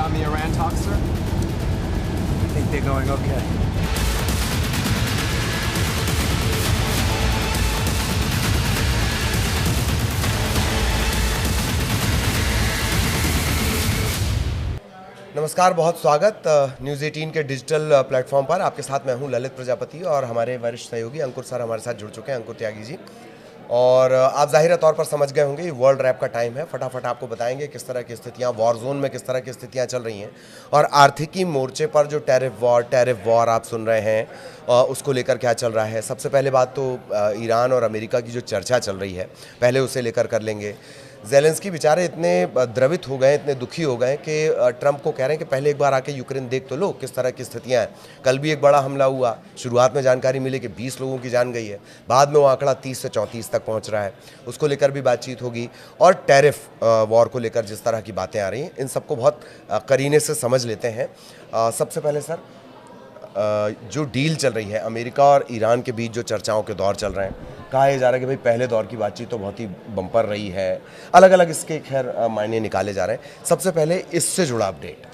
on the Iran talks, sir? I think they're going okay. नमस्कार, बहुत स्वागत news 18 के डिजिटल प्लेटफॉर्म पर। आपके साथ मैं हूं ललित प्रजापति और हमारे वरिष्ठ सहयोगी अंकुर सर हमारे साथ जुड़ चुके हैं, अंकुर त्यागी जी। और आप ज़ाहिर तौर पर समझ गए होंगे, ये वर्ल्ड रैप का टाइम है। फटाफट आपको बताएंगे किस तरह की स्थितियां, वॉर जोन में किस तरह की स्थितियां चल रही हैं, और आर्थिकी मोर्चे पर जो टैरिफ वॉर आप सुन रहे हैं उसको लेकर क्या चल रहा है। सबसे पहले बात तो ईरान और अमेरिका की जो चर्चा चल रही है, पहले उसे लेकर कर लेंगे। ज़ेलेंस्की बेचारे इतने द्रवित हो गए, इतने दुखी हो गए कि ट्रंप को कह रहे हैं कि पहले एक बार आके यूक्रेन देख तो लो किस तरह की स्थितियां हैं। कल भी एक बड़ा हमला हुआ, शुरुआत में जानकारी मिली कि 20 लोगों की जान गई है, बाद में वो आंकड़ा 30 से 34 तक पहुंच रहा है। उसको लेकर भी बातचीत होगी, और टैरिफ वॉर को लेकर जिस तरह की बातें आ रही हैं, इन सबको बहुत करीने से समझ लेते हैं। सबसे पहले सर, जो डील चल रही है अमेरिका और ईरान के बीच, जो चर्चाओं के दौर चल रहे हैं, कहा जा रहा है कि भाई पहले दौर की बातचीत तो बहुत ही बम्पर रही है, अलग अलग इसके खैर मायने निकाले जा रहे हैं। सबसे पहले इससे जुड़ा अपडेट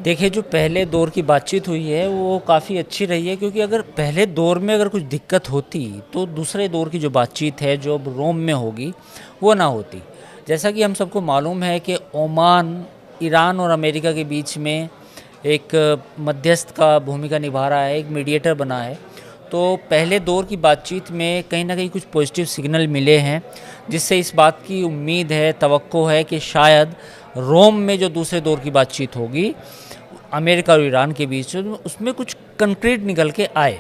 देखिए, जो पहले दौर की बातचीत हुई है वो काफ़ी अच्छी रही है, क्योंकि अगर पहले दौर में अगर कुछ दिक्कत होती तो दूसरे दौर की जो बातचीत है जो अब रोम में होगी वो ना होती। जैसा कि हम सबको मालूम है कि ओमान ईरान और अमेरिका के बीच में एक मध्यस्थ का भूमिका निभा रहा है, एक मीडिएटर बना है। तो पहले दौर की बातचीत में कहीं ना कहीं कुछ पॉजिटिव सिग्नल मिले हैं, जिससे इस बात की उम्मीद है, तवक्को है कि शायद रोम में जो दूसरे दौर की बातचीत होगी अमेरिका और ईरान के बीच, उसमें कुछ कंक्रीट निकल के आए।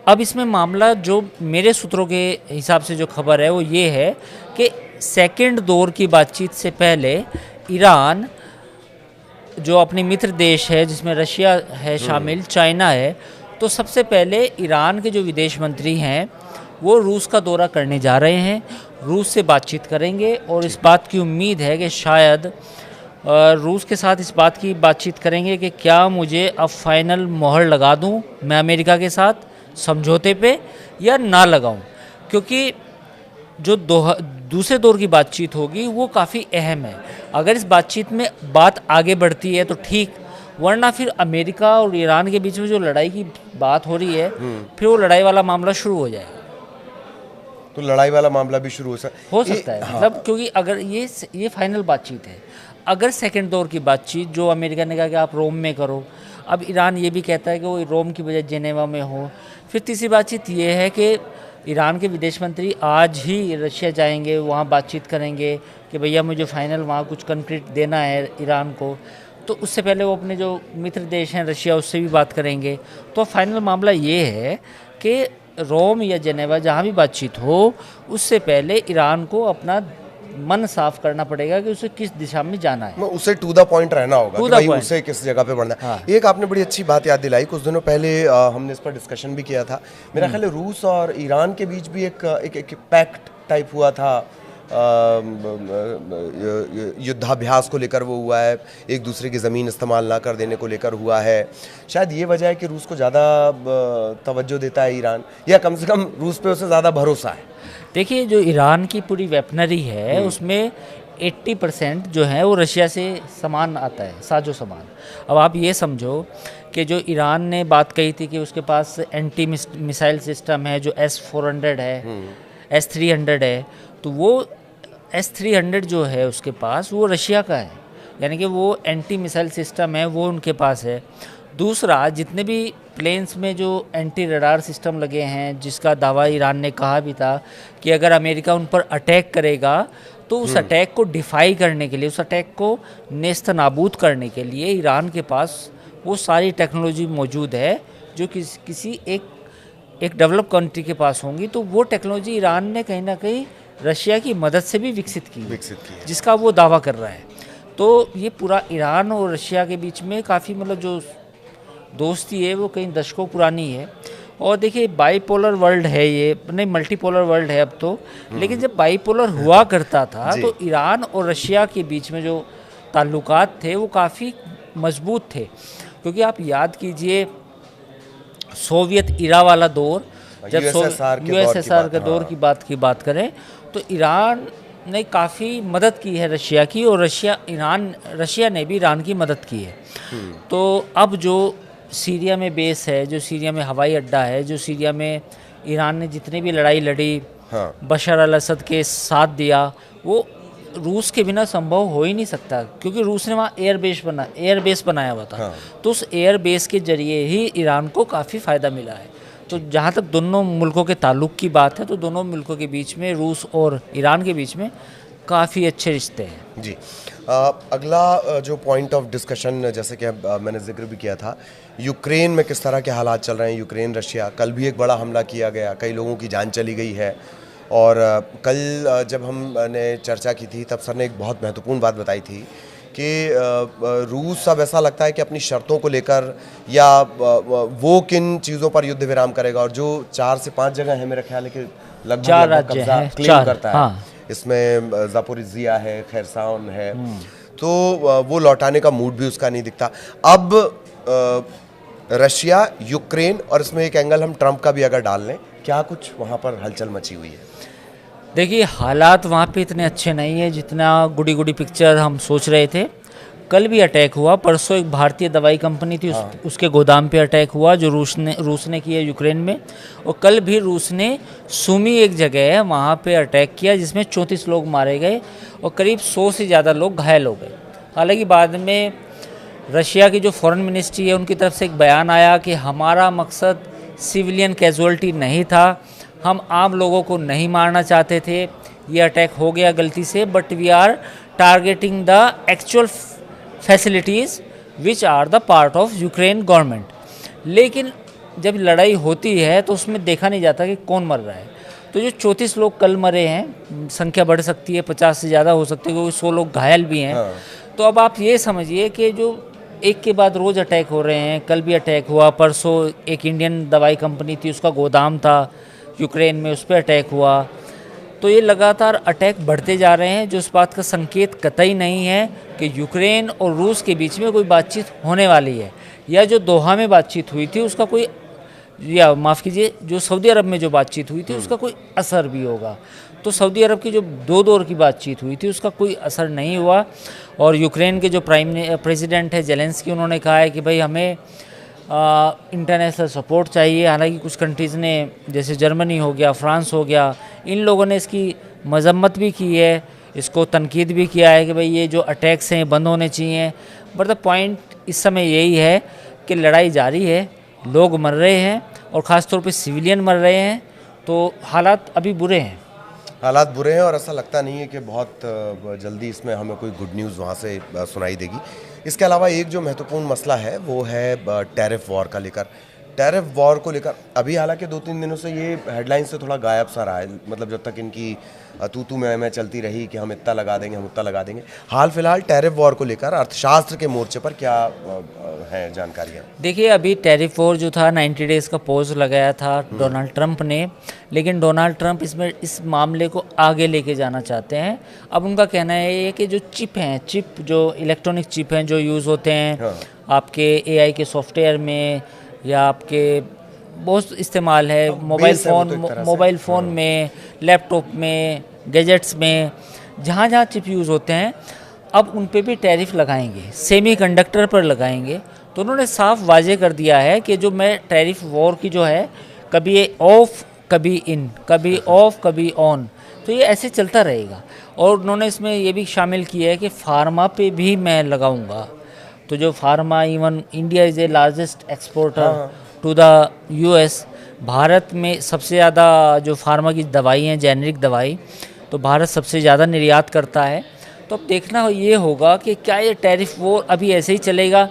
अब इसमें मामला जो मेरे सूत्रों के हिसाब से जो खबर है वो ये है कि सेकेंड दौर की बातचीत से पहले ईरान, जो अपनी मित्र देश है जिसमें रशिया है शामिल, चाइना है, तो सबसे पहले ईरान के जो विदेश मंत्री हैं वो रूस का दौरा करने जा रहे हैं, रूस से बातचीत करेंगे। और इस बात की उम्मीद है कि शायद रूस के साथ इस बात की बातचीत करेंगे कि क्या मुझे अब फाइनल मोहर लगा दूं मैं अमेरिका के साथ समझौते पे, या ना लगाऊं, क्योंकि जो दूसरे दौर की बातचीत होगी वो काफ़ी अहम है। अगर इस बातचीत में बात आगे बढ़ती है तो ठीक, वरना फिर अमेरिका और ईरान के बीच में जो लड़ाई की बात हो रही है, फिर वो लड़ाई वाला मामला शुरू हो जाएगा। तो लड़ाई वाला मामला भी शुरू हो सकता है। मतलब क्योंकि अगर ये फाइनल बातचीत है, अगर सेकंड दौर की बातचीत जो अमेरिका ने कहा कि आप रोम में करो, अब ईरान ये भी कहता है कि वो रोम की बजाय जेनेवा में हो। फिर तीसरी बातचीत ये है कि ईरान के विदेश मंत्री आज ही रशिया जाएंगे, वहाँ बातचीत करेंगे कि भैया मुझे फाइनल वहाँ कुछ कंक्रीट देना है ईरान को। तो उससे पहले वो अपने जो मित्र देश हैं रशिया, उससे भी बात करेंगे। तो फाइनल मामला ये है कि रोम या जेनेवा जहाँ भी बातचीत हो, उससे पहले ईरान को अपना मन साफ करना पड़ेगा कि उसे किस दिशा में जाना है, उसे टू द पॉइंट रहना होगा कि भाई उसे किस जगह पे बढ़ना है। हाँ। एक आपने बड़ी अच्छी बात याद दिलाई, कुछ दिनों पहले हमने इस पर डिस्कशन भी किया था। मेरा ख्याल है रूस और ईरान के बीच भी एक पैक्ट टाइप हुआ था, युद्धाभ्यास को लेकर वो हुआ है, एक दूसरे की ज़मीन इस्तेमाल ना कर देने को लेकर हुआ है। शायद ये वजह है कि रूस को ज़्यादा तवज्जो देता है ईरान, या कम से कम रूस पे उसे ज़्यादा भरोसा है। देखिए, जो ईरान की पूरी वेपनरी है उसमें 80% जो है वो रशिया से सामान आता है, साजो सामान। अब आप ये समझो कि जो ईरान ने बात कही थी कि उसके पास एंटी मिसाइल सिस्टम है जो S-400 है, S-300 है, तो वो S-300 जो है उसके पास वो रशिया का है, यानी कि वो एंटी मिसाइल सिस्टम है वो उनके पास है। दूसरा, जितने भी प्लेन्स में जो एंटी रडार सिस्टम लगे हैं, जिसका दावा ईरान ने कहा भी था कि अगर अमेरिका उन पर अटैक करेगा तो उस अटैक को डिफाई करने के लिए, उस अटैक को नेस्त नाबूद करने के लिए ईरान के पास वो सारी टेक्नोलॉजी मौजूद है जो किसी एक डेवलप कंट्री के पास होंगी। तो वो टेक्नोलॉजी ईरान ने कहीं ना कहीं रशिया की मदद से भी विकसित की है, जिसका वो दावा कर रहा है। तो ये पूरा ईरान और रशिया के बीच में काफ़ी मतलब जो दोस्ती है वो कई दशकों पुरानी है। और देखिए, बाईपोलर वर्ल्ड है, ये नहीं मल्टीपोलर वर्ल्ड है अब तो, लेकिन जब बाईपोलर हुआ करता था तो ईरान और रशिया के बीच में जो ताल्लुकात थे वो काफ़ी मजबूत थे। क्योंकि आप याद कीजिए सोवियत इरा वाला दौर, जब यूएसएसआर के दौर की बात करें तो ईरान ने काफ़ी मदद की है रशिया की, और रशिया ने भी ईरान की मदद की है। तो अब जो सीरिया में बेस है, जो सीरिया में हवाई अड्डा है, जो सीरिया में ईरान ने जितनी भी लड़ाई लड़ी, हाँ। बशर अल असद के साथ दिया, वो रूस के बिना संभव हो ही नहीं सकता, क्योंकि रूस ने वहाँ एयर बेस बनाया हुआ था। हाँ। तो उस एयर बेस के जरिए ही ईरान को काफ़ी फ़ायदा मिला है। तो जहाँ तक दोनों मुल्कों के ताल्लुक़ की बात है, तो दोनों मुल्कों के बीच में, रूस और ईरान के बीच में काफ़ी अच्छे रिश्ते हैं। जी। अगला जो पॉइंट ऑफ डिस्कशन, जैसे कि मैंने जिक्र भी किया था, यूक्रेन में किस तरह के हालात चल रहे हैं। यूक्रेन रशिया, कल भी एक बड़ा हमला किया गया, कई लोगों की जान चली गई है। और कल जब हमने चर्चा की थी तब सर ने एक बहुत महत्वपूर्ण बात बताई थी कि रूस अब ऐसा लगता है कि अपनी शर्तों को लेकर या वो किन चीज़ों पर युद्ध विराम करेगा, और जो 4 से 5 जगह है मेरा ख्याल है कि लगभग कब्जा क्लेम करता है। हाँ। इसमें जापोरिजिया है, खैरसान है, तो वो लौटाने का मूड भी उसका नहीं दिखता। अब रशिया, यूक्रेन, और इसमें एक एंगल हम ट्रंप का भी अगर डाल लें, क्या कुछ वहाँ पर हलचल मची हुई है? देखिए, हालात वहाँ पे इतने अच्छे नहीं है जितना गुड़ी गुड़ी पिक्चर हम सोच रहे थे। कल भी अटैक हुआ, परसों एक भारतीय दवाई कंपनी थी, उसके गोदाम पे अटैक हुआ जो रूस ने किया यूक्रेन में। और कल भी रूस ने सुमी एक जगह है वहाँ पे अटैक किया, जिसमें 34 लोग मारे गए और करीब 100 से ज़्यादा लोग घायल हो गए। हालांकि बाद में रशिया की जो फॉरेन मिनिस्ट्री है उनकी तरफ से एक बयान आया कि हमारा मकसद सिविलियन कैजुअल्टी नहीं था, हम आम लोगों को नहीं मारना चाहते थे, ये अटैक हो गया गलती से, but we are targeting the actual facilities which are the part of Ukraine government. लेकिन जब लड़ाई होती है तो उसमें देखा नहीं जाता कि कौन मर रहा है। तो जो 34 लोग कल मरे हैं, संख्या बढ़ सकती है, 50 से ज़्यादा हो सकती है, क्योंकि 100 लोग घायल भी हैं। हाँ। तो अब आप ये समझिए कि जो एक के बाद रोज़ अटैक हो रहे हैं, कल भी अटैक हुआ, परसों एक इंडियन दवाई कंपनी थी, उसका गोदाम था यूक्रेन में, उस पर अटैक हुआ। तो ये लगातार अटैक बढ़ते जा रहे हैं, जो इस बात का संकेत कतई नहीं है कि यूक्रेन और रूस के बीच में कोई बातचीत होने वाली है, या जो दोहा में बातचीत हुई थी उसका कोई, या माफ़ कीजिए, जो सऊदी अरब में जो बातचीत हुई थी उसका कोई असर भी होगा। तो सऊदी अरब की जो 2 दौर की बातचीत हुई थी उसका कोई असर नहीं हुआ। और यूक्रेन के जो प्रेसिडेंट है जेलेंस्की, उन्होंने कहा है कि भाई हमें इंटरनेशनल सपोर्ट चाहिए। हालांकि कुछ कंट्रीज़ ने, जैसे जर्मनी हो गया, फ्रांस हो गया, इन लोगों ने इसकी मजम्मत भी की है, इसको तनकीद भी किया है कि भाई ये जो अटैक्स हैं बंद होने चाहिए। बट द पॉइंट इस समय यही है कि लड़ाई जारी है, लोग मर रहे हैं और ख़ास तौर पे सिविलियन मर रहे हैं। तो हालात अभी बुरे हैं। हालात बुरे हैं और ऐसा लगता नहीं है कि बहुत जल्दी इसमें हमें कोई गुड न्यूज़ वहाँ से सुनाई देगी। इसके अलावा एक जो महत्वपूर्ण मसला है वो है टैरिफ वॉर का लेकर। टैरिफ वॉर को लेकर अभी हालांकि 2-3 दिनों से ये हेडलाइन से थोड़ा गायब सा रहा है, मतलब जब तक इनकी तू मैं चलती रही कि हम इतना लगा देंगे, हम उतना लगा देंगे। हाल फिलहाल टैरिफ वॉर को लेकर अर्थशास्त्र के मोर्चे पर क्या है जानकारियाँ? देखिए, अभी टैरिफ वॉर जो था 90 डेज़ का पॉज लगाया था डोनाल्ड ट्रंप ने, लेकिन डोनाल्ड ट्रंप इस मामले को आगे लेके जाना चाहते हैं। अब उनका कहना है कि जो चिप जो इलेक्ट्रॉनिक चिप हैं जो यूज़ होते हैं, हाँ, आपके AI के सॉफ्टवेयर में, या आपके बहुत इस्तेमाल है मोबाइल फ़ोन में, लैपटॉप में, गैजेट्स में, जहाँ जहाँ चिप यूज़ होते हैं, अब उन पे भी टैरिफ लगाएंगे, सेमीकंडक्टर पर लगाएंगे। तो उन्होंने साफ वाजे कर दिया है कि जो मैं टैरिफ वॉर की जो है, कभी ये ऑफ कभी इन, कभी ऑफ कभी ऑन, तो ये ऐसे चलता रहेगा। और उन्होंने इसमें ये भी शामिल किया है कि फार्मा पे भी मैं लगाऊंगा। तो जो pharma, even India is a largest exporter to the US, Bharat में सबसे ज़्यादा जो फार्मा की दवाई हैं, जेनरिक दवाई, तो भारत सबसे ज़्यादा निर्यात करता है। तो अब देखना ये होगा कि क्या ये टैरिफ वॉर अभी ऐसे ही चलेगा।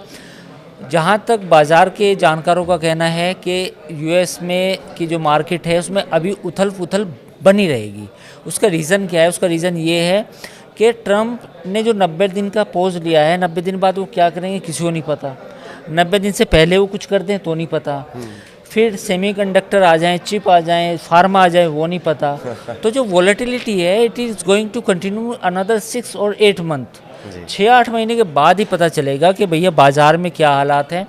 जहाँ तक बाज़ार के जानकारों का कहना है कि US में की जो मार्केट है उसमें अभी उथल पुथल बनी रहेगी। उसका रीज़न क्या है? उसका रीज़न ये है कि ट्रंप ने जो 90 दिन का पॉज लिया है, 90 दिन बाद वो क्या करेंगे किसी को नहीं पता। 90 दिन से पहले वो कुछ कर दें तो नहीं पता, फिर सेमीकंडक्टर आ जाएं, चिप आ जाएं, फार्मा आ जाए, वो नहीं पता। तो जो वॉलेटिलिटी है, it is going to continue another 6 और 8 मंथ। 6-8 महीने के बाद ही पता चलेगा कि भैया बाज़ार में क्या हालात हैं।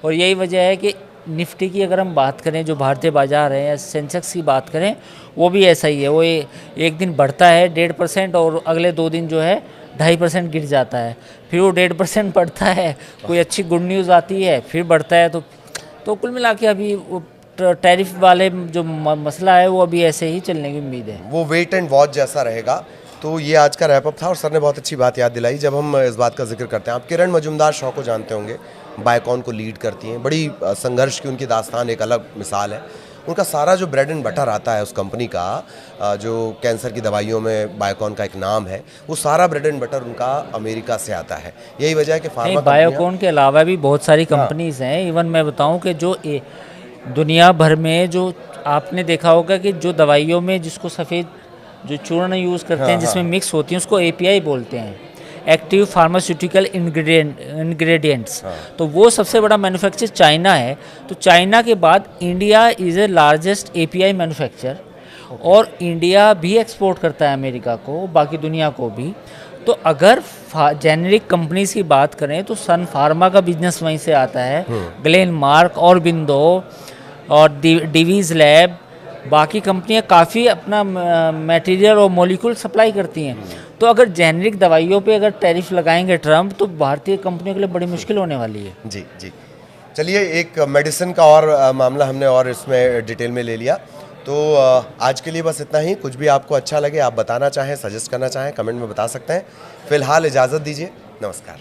और यही वजह है कि निफ्टी की अगर हम बात करें, जो भारतीय बाजार है, या सेंसेक्स की बात करें, वो भी ऐसा ही है। वो एक दिन बढ़ता है 1.5% और अगले 2 दिन जो है 2.5% गिर जाता है, फिर वो 1.5% बढ़ता है, कोई अच्छी गुड न्यूज़ आती है, फिर बढ़ता है। तो कुल मिला के अभी वो टैरिफ वाले जो मसला है वो अभी ऐसे ही चलने की उम्मीद है। वो वेट एंड वॉच जैसा रहेगा। तो ये आज का रैपअप था और सर ने बहुत अच्छी बात याद दिलाई जब हम इस बात का जिक्र करते हैं। आप किरण मजूमदार शॉ को जानते होंगे, बायोकॉन को लीड करती हैं, बड़ी संघर्ष की उनकी दास्तान एक अलग मिसाल है। उनका सारा जो ब्रेड एंड बटर आता है उस कंपनी का, जो कैंसर की दवाइयों में बायोकॉन का एक नाम है, वो सारा ब्रेड एंड बटर उनका अमेरिका से आता है। यही वजह है कि फार्मा बायोकॉन के अलावा भी बहुत सारी कंपनीज हैं। इवन मैं बताऊं कि जो दुनिया भर में जो आपने देखा होगा कि जो दवाइयों में जिसको सफ़ेद जो चूर्ण यूज़ करते हैं, जिसमें मिक्स होती हैं, उसको एपीआई बोलते हैं, एक्टिव फार्मास्यूटिकल इंग्रेडिएंट्स। तो वो सबसे बड़ा मैन्युफैक्चर चाइना है। तो चाइना के बाद India is a largest API manufacture, और इंडिया भी एक्सपोर्ट करता है अमेरिका को, बाकी दुनिया को भी। तो अगर जेनेरिक कंपनीज की बात करें तो सन फार्मा का बिजनेस वहीं से आता है, ग्लेन मार्क, ऑरबिंदो और डिवीज़ लैब, बाकी कंपनियां काफ़ी अपना मटेरियल और मॉलिक्यूल सप्लाई करती हैं। तो अगर जेनेरिक दवाइयों पे अगर टैरिफ लगाएंगे ट्रम्प, तो भारतीय कंपनियों के लिए बड़ी मुश्किल होने वाली है। जी जी। चलिए, एक मेडिसिन का और मामला हमने और इसमें डिटेल में ले लिया। तो आज के लिए बस इतना ही। कुछ भी आपको अच्छा लगे, आप बताना चाहें, सजेस्ट करना चाहें, कमेंट में बता सकते हैं। फिलहाल इजाज़त दीजिए, नमस्कार।